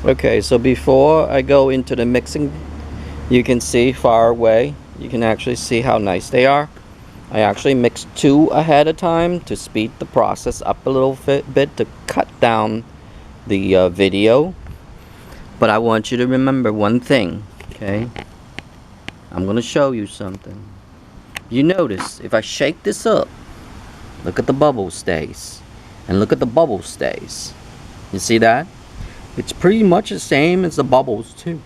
Okay, so before I go into the mixing, you can see far away, you can actually see how nice they are. I actually mixed 2 ahead of time to speed the process up a little bit to cut down the video. But I want you to remember one thing, okay? I'm going to show you something. You notice, if I shake this up, look at the bubble stays. And look at the bubble stays. You see that? It's pretty much the same as the bubbles too.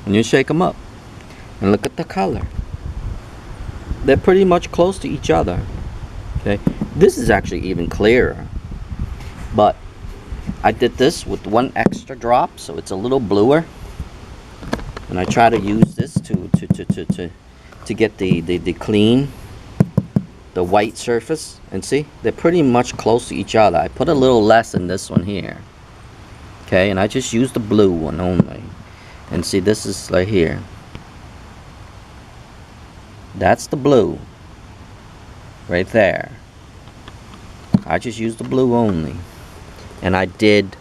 And you shake them up. And look at the color. They're pretty much close to each other. Okay? This is actually even clearer. But I did this with 1 extra drop, so it's a little bluer. And I try to use this to get the clean, the white surface. And see, they're pretty much close to each other. I put a little less in this one here. Okay, and I just use the blue one only. And see, this is right here. That's the blue. Right there. I just used the blue only. And I did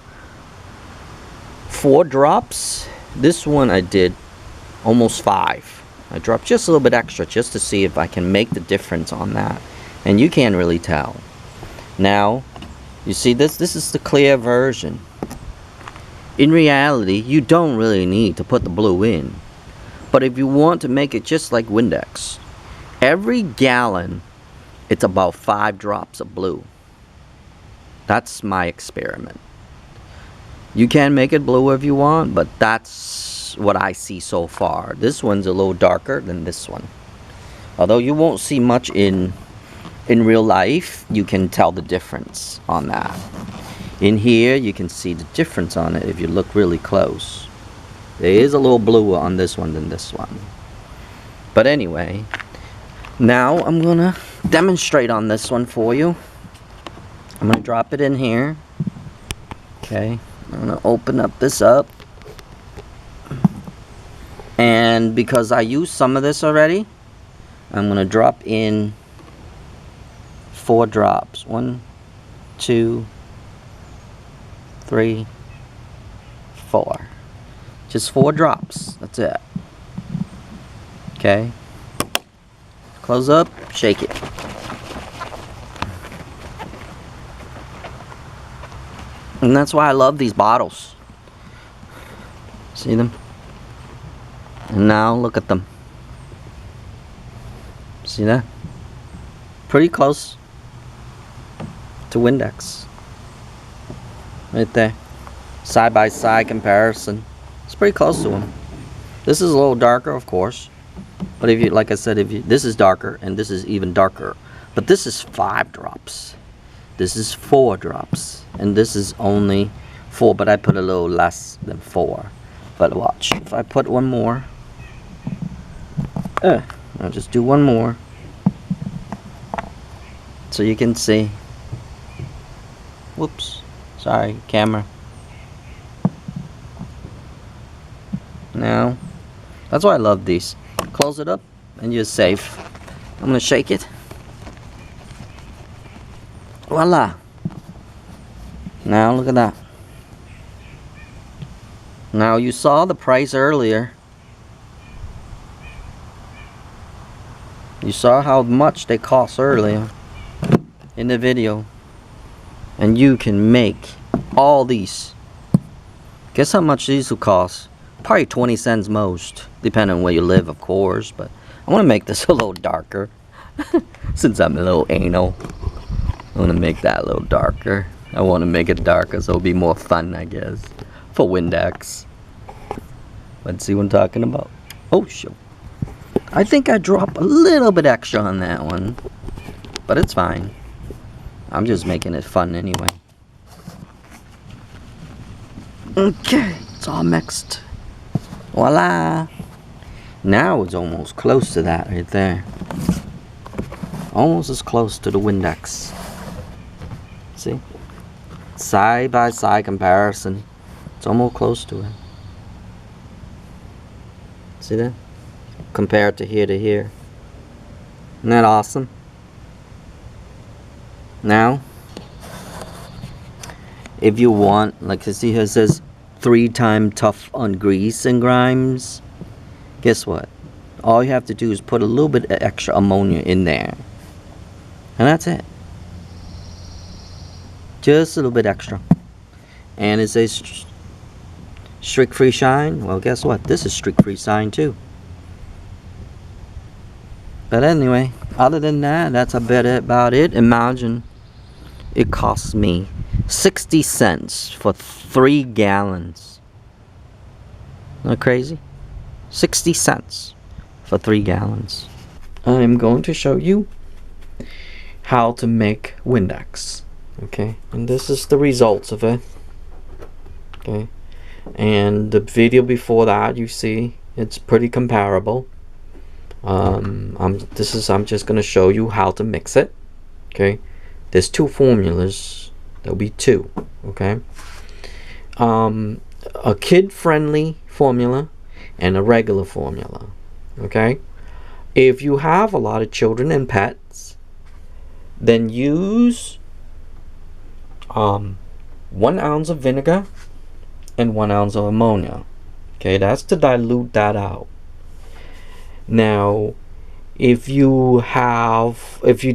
4 drops. This one I did almost 5. I dropped just a little bit extra just to see if I can make the difference on that. And you can't really tell. Now, you see this is the clear version. In reality, you don't really need to put the blue in. But if you want to make it just like Windex, every gallon, it's about 5 drops of blue. That's my experiment. You can make it blue if you want, but that's what I see so far. This one's a little darker than this one. Although you won't see much in real life, you can tell the difference on that. In here, you can see the difference on it if you look really close. There is a little bluer on this one than this one. But anyway, now I'm gonna demonstrate on this one for you. I'm gonna drop it in here. Okay, I'm gonna open up this up. And because I used some of this already, I'm gonna drop in 4 drops. 1, 2, 3, 4. Just 4 drops. That's it. Okay. Close up, shake it. And that's why I love these bottles. See them? And now look at them. See that? Pretty close to Windex. Right there. Side by side comparison. It's pretty close to them. This is a little darker, of course. But if you, like I said, this is darker and this is even darker. But this is 5 drops. This is 4 drops. And this is only 4, but I put a little less than 4. But watch, if I put 1 more, I'll just do 1 more. So you can see. Whoops. Sorry, camera. Now, that's why I love these. Close it up and you're safe. I'm gonna shake it. Voila. Now look at that. Now you saw the price earlier. You saw how much they cost earlier in the video. And you can make all these. Guess how much these will cost? Probably 20 cents most, depending on where you live, of course. But I want to make this a little darker. Since I'm a little anal, I want to make that a little darker. I want to make it darker so it'll be more fun, I guess, for Windex. Let's see what I'm talking about. Oh, shoot. I think I dropped a little bit extra on that one, but it's fine. I'm just making it fun anyway. Okay, it's all mixed. Voila! Now it's almost close to that right there. Almost as close to the Windex. See? Side by side comparison. It's almost close to it. See that? Compared to here. Isn't that awesome? Now, If you want, like you see here, it says 3-time tough on grease and grimes. Guess what? All you have to do is put a little bit of extra ammonia in there. And that's it. Just a little bit extra. And it says streak free shine. Well, guess what? This is streak free shine too. But anyway, other than that, that's about it. Imagine it costs me 60 cents for 3 gallons. Isn't that crazy? 60 cents for 3 gallons. I'm going to show you how to make Windex. Okay, and this is the results of it. Okay, and the video before that, you see it's pretty comparable. I'm just gonna show you how to mix it. Okay, there's 2 formulas. There'll be 2. Okay, a kid-friendly formula and a regular formula. Okay, if you have a lot of children and pets, then use 1 ounce of vinegar and 1 ounce of ammonia. Okay, that's to dilute that out. Now, if you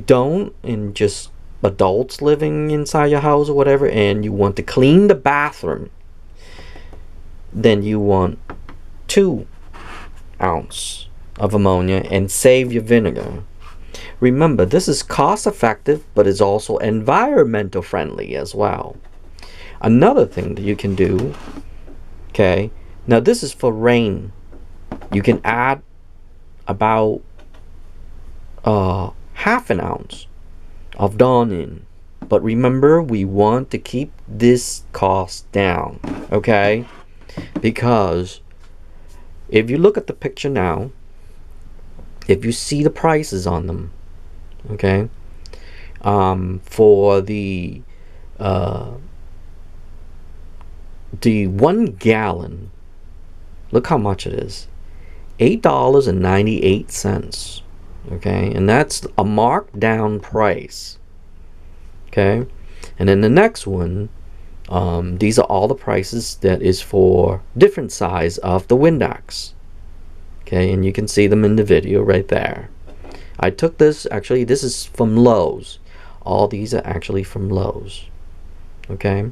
don't, and just adults living inside your house or whatever, and you want to clean the bathroom, then you want 2 ounces of ammonia and save your vinegar. Remember, this is cost effective, but it's also environmental friendly as well. Another thing that you can do, okay, now this is for rain. You can add about half an ounce of Dawn in, but remember, we want to keep this cost down, okay? Because if you look at the picture now, if you see the prices on them, okay, for the 1 gallon, look how much it is. $8.98. Okay, and that's a marked down price. Okay, and then the next one, these are all the prices that is for different size of the Windex. Okay, and you can see them in the video right there. I took this, actually this is from Lowe's. All these are actually from Lowe's. Okay,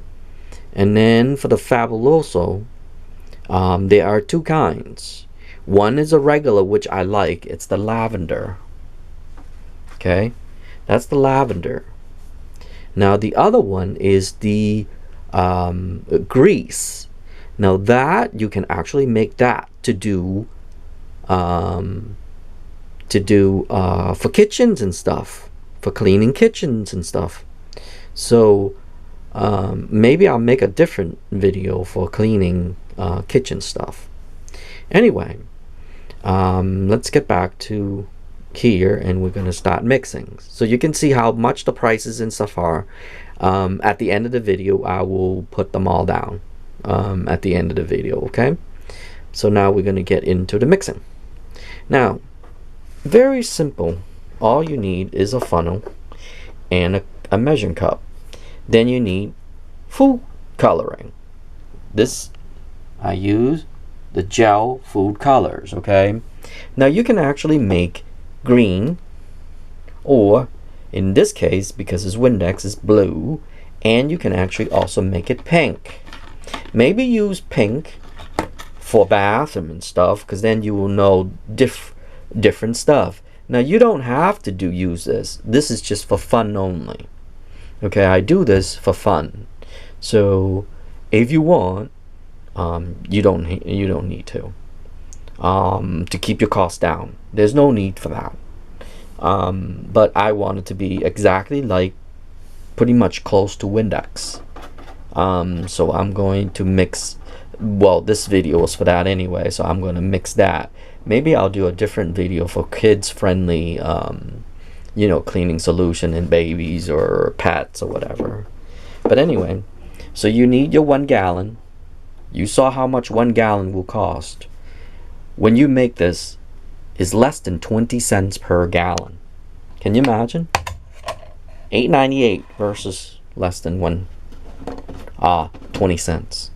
and then for the Fabuloso, there are 2 kinds. One is a regular, which I like. It's the lavender. Okay, that's the lavender. Now the other one is the grease. Now that you can actually make that to do for kitchens and stuff, for cleaning kitchens and stuff. So maybe I'll make a different video for cleaning kitchen stuff. Anyway, let's get back to here, and we're going to start mixing. So you can see how much the prices and stuff are. At the end of the video, I will put them all down at the end of the video. Okay, so now we're going to get into the mixing. Now, very simple. All you need is a funnel and a measuring cup. Then you need food coloring. This I use the gel food colors. Okay, now you can actually make green, or in this case, because it's Windex, is blue, and you can actually also make it pink. Maybe use pink for bathroom and stuff, because then you will know different stuff. Now you don't have to use this. This is just for fun only. Okay, I do this for fun. So if you want, you don't need to keep your costs down. There's no need for that. But I want it to be exactly like, pretty much close to Windex. So I'm going to mix. Well, this video was for that anyway, so I'm going to mix that. Maybe I'll do a different video for kids friendly, you know, cleaning solution in babies or pets or whatever. But anyway, so you need your 1 gallon. You saw how much 1 gallon will cost. When you make this, is less than 20 cents per gallon. Can you imagine? $8.98 versus less than 20 cents.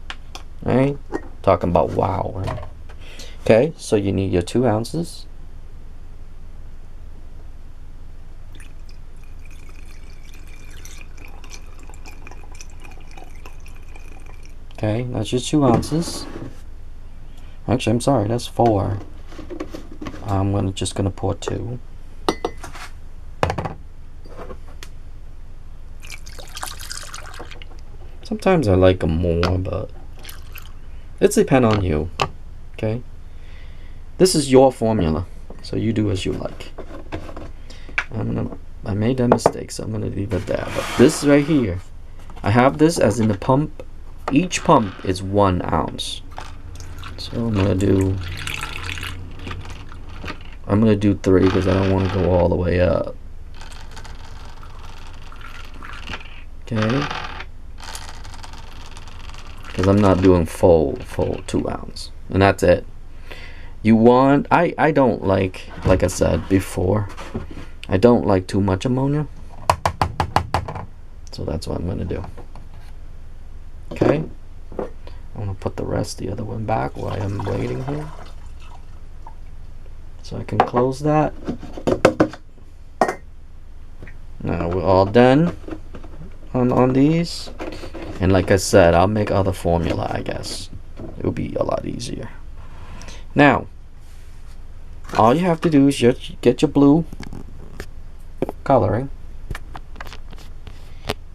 Right? Talking about wow, right? Okay, so you need your 2 ounces. Okay, that's your 2 ounces. Actually, I'm sorry, that's 4. I'm just gonna pour 2. Sometimes I like them more, but it's depend on you. Okay, this is your formula, so you do as you like. I made that mistake, so I'm gonna leave it there. But this right here, I have this as in the pump. Each pump is 1 ounce. So I'm gonna do 3 because I don't want to go all the way up. Okay. Because I'm not doing full 2 ounce, and that's it. You want, I don't like I said before, I don't like too much ammonia, so that's what I'm gonna do. Okay, I'm gonna put the rest, the other one, back while I'm waiting here, so I can close that. Now we're all done on these. And like I said, I'll make other formula, I guess. It'll be a lot easier. Now, all you have to do is just get your blue coloring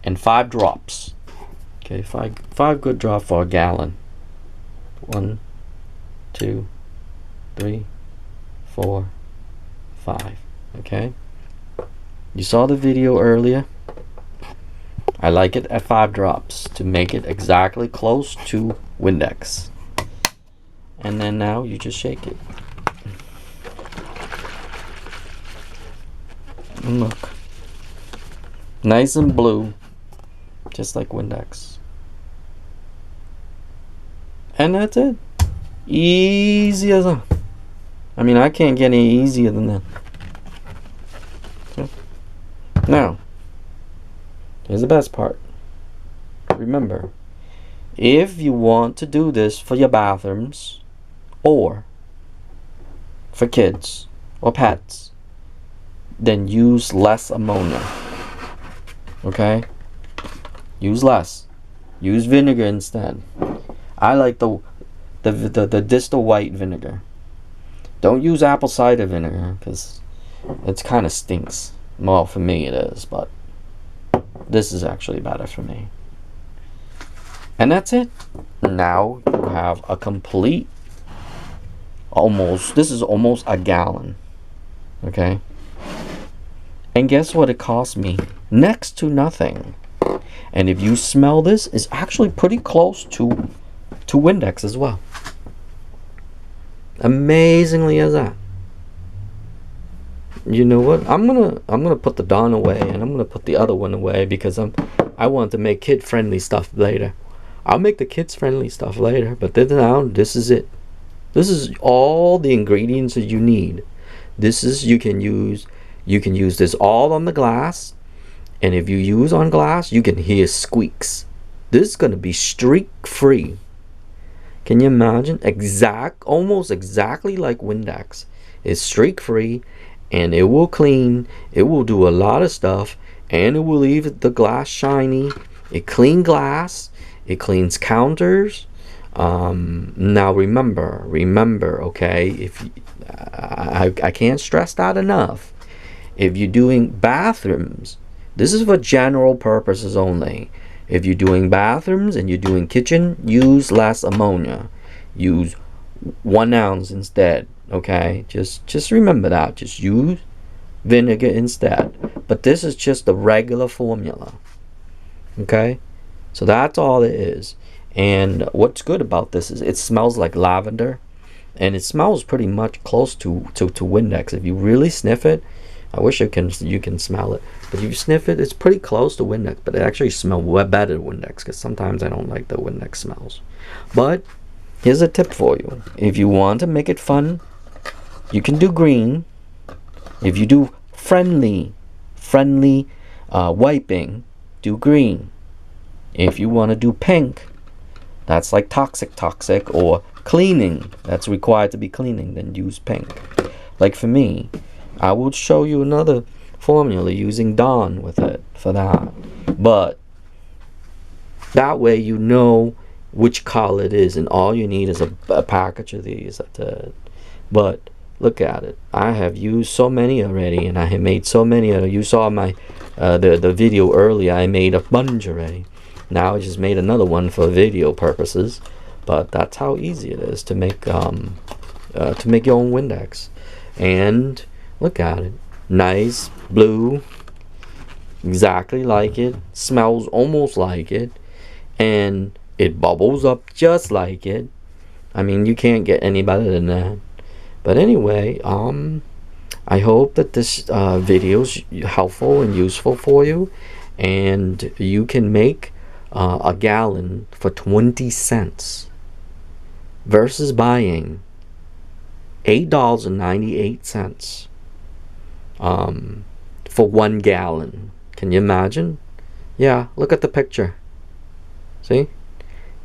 and 5 drops. Okay, five good drops for a gallon. 1, 2, 3, 4, 5. Okay. You saw the video earlier. I like it at 5 drops to make it exactly close to Windex. And then now you just shake it. And look. Nice and blue. Just like Windex. And that's it. Easy as a... I mean, I can't get any easier than that. Okay. Now, here's the best part. Remember, if you want to do this for your bathrooms or for kids or pets, then use less ammonia. Okay? Use less. Use vinegar instead. I like the distal white vinegar. Don't use apple cider vinegar because it kind of stinks. Well, for me it is, but this is actually better for me. And that's it. Now you have a complete, this is almost a gallon. Okay? And guess what it cost me? Next to nothing. And if you smell this, it's actually pretty close to Windex as well. Amazingly as that. You know what? I'm gonna put the Dawn away, and I'm gonna put the other one away because I want to make kid friendly stuff later. I'll make the kids friendly stuff later, but then now this is it. This is all the ingredients that you need. This is you can use this all on the glass, and if you use on glass, you can hear squeaks. This is gonna be streak free. Can you imagine? Almost exactly like Windex. It's streak free, and it will clean. It will do a lot of stuff, and it will leave the glass shiny. It cleans glass. It cleans counters. Now remember, okay? If I can't stress that enough. If you're doing bathrooms, this is for general purposes only. If you're doing bathrooms and you're doing kitchen, use less ammonia. Use 1 ounce instead. Okay, just remember that. Just use vinegar instead. But this is just the regular formula. Okay, so that's all it is. And what's good about this is it smells like lavender, and it smells pretty much close to Windex. If you really sniff it, I wish you can smell it, but if you sniff it, it's pretty close to Windex. But it actually smells better than Windex because sometimes I don't like the Windex smells. But here's a tip for you: if you want to make it fun, you can do green. If you do friendly wiping, do green. If you want to do pink, that's like toxic, or cleaning, that's required to be cleaning, then use pink. Like for me, I will show you another formula using Dawn with it for that. But that way you know which color it is, and all you need is a package of these. That's it. But look at it. I have used so many already, and I have made so many. You saw my the video earlier. I made a bunch already. Now I just made another one for video purposes. But that's how easy it is to make your own Windex. And look at it. Nice blue, exactly like it. Smells almost like it, and it bubbles up just like it. I mean, you can't get any better than that. But anyway, I hope that this video is helpful and useful for you, and you can make a gallon for 20 cents versus buying $8.98 for 1 gallon. Can you imagine? Yeah, look at the picture. See?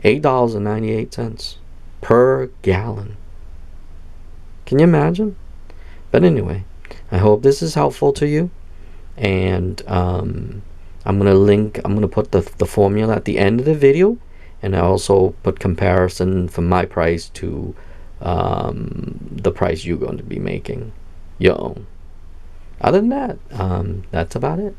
$8.98 per gallon. Can you imagine? But anyway, I hope this is helpful to you. And I'm gonna put the formula at the end of the video, and I also put comparison from my price to the price you're going to be making your own. Other than that, that's about it.